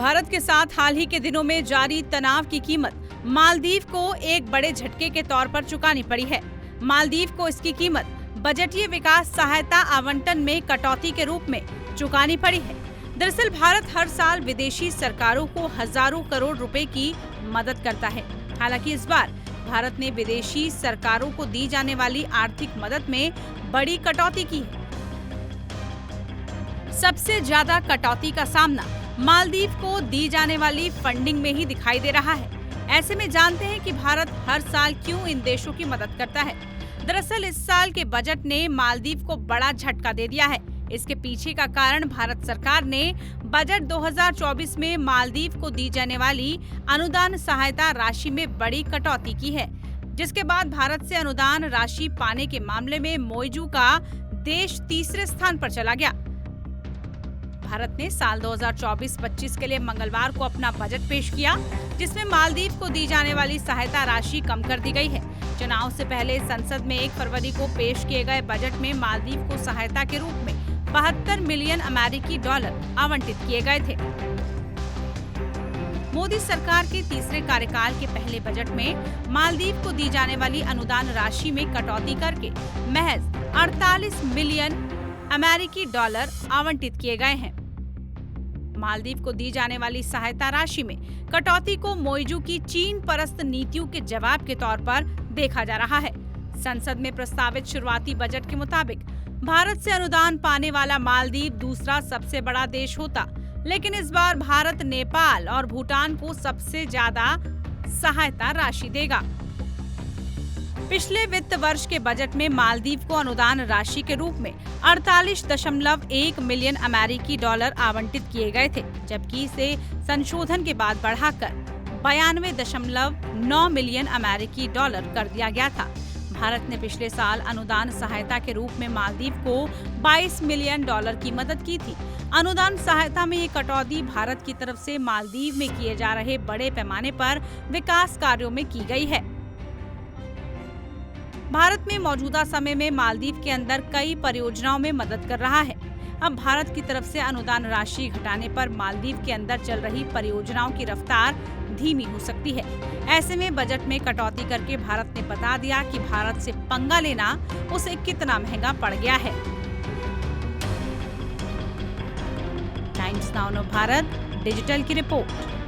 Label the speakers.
Speaker 1: भारत के साथ हाल ही के दिनों में जारी तनाव की कीमत मालदीव को एक बड़े झटके के तौर पर चुकानी पड़ी है। मालदीव को इसकी कीमत बजटीय विकास सहायता आवंटन में कटौती के रूप में चुकानी पड़ी है। दरअसल भारत हर साल विदेशी सरकारों को हजारों करोड़ रुपए की मदद करता है। हालांकि इस बार भारत ने विदेशी सरकारों को दी जाने वाली आर्थिक मदद में बड़ी कटौती की है। सबसे ज्यादा कटौती का सामना मालदीव को दी जाने वाली फंडिंग में ही दिखाई दे रहा है। ऐसे में जानते हैं कि भारत हर साल क्यों इन देशों की मदद करता है। दरअसल इस साल के बजट ने मालदीव को बड़ा झटका दे दिया है। इसके पीछे का कारण भारत सरकार ने बजट 2024 में मालदीव को दी जाने वाली अनुदान सहायता राशि में बड़ी कटौती की है, जिसके बाद भारत से अनुदान राशि पाने के मामले में मोइजू का देश तीसरे स्थान पर चला गया। भारत ने साल 2024-25 के लिए मंगलवार को अपना बजट पेश किया, जिसमें मालदीव को दी जाने वाली सहायता राशि कम कर दी गई है। चुनाव से पहले संसद में 1 फरवरी को पेश किए गए बजट में मालदीव को सहायता के रूप में 72 मिलियन अमेरिकी डॉलर आवंटित किए गए थे। मोदी सरकार के तीसरे कार्यकाल के पहले बजट में मालदीव को दी जाने वाली अनुदान राशि में कटौती करके महज 48 मिलियन अमेरिकी डॉलर आवंटित किए गए हैं। मालदीव को दी जाने वाली सहायता राशि में कटौती को मोइजू की चीन परस्त नीतियों के जवाब के तौर पर देखा जा रहा है। संसद में प्रस्तावित शुरुआती बजट के मुताबिक भारत से अनुदान पाने वाला मालदीव दूसरा सबसे बड़ा देश होता, लेकिन इस बार भारत नेपाल और भूटान को सबसे ज्यादा सहायता राशि देगा। पिछले वित्त वर्ष के बजट में मालदीव को अनुदान राशि के रूप में 48.1 मिलियन अमेरिकी डॉलर आवंटित किए गए थे, जबकि इसे संशोधन के बाद बढ़ाकर 92.9 मिलियन अमेरिकी डॉलर कर दिया गया था। भारत ने पिछले साल अनुदान सहायता के रूप में मालदीव को 22 मिलियन डॉलर की मदद की थी। अनुदान सहायता में ये कटौती भारत की तरफ से मालदीव में किए जा रहे बड़े पैमाने पर विकास कार्यों में की गई है। भारत में मौजूदा समय में मालदीव के अंदर कई परियोजनाओं में मदद कर रहा है। अब भारत की तरफ से अनुदान राशि घटाने पर मालदीव के अंदर चल रही परियोजनाओं की रफ्तार धीमी हो सकती है। ऐसे में बजट में कटौती करके भारत ने बता दिया कि भारत से पंगा लेना उसे कितना महंगा पड़ गया है। टाइम्स नाउ भारत डिजिटल की रिपोर्ट।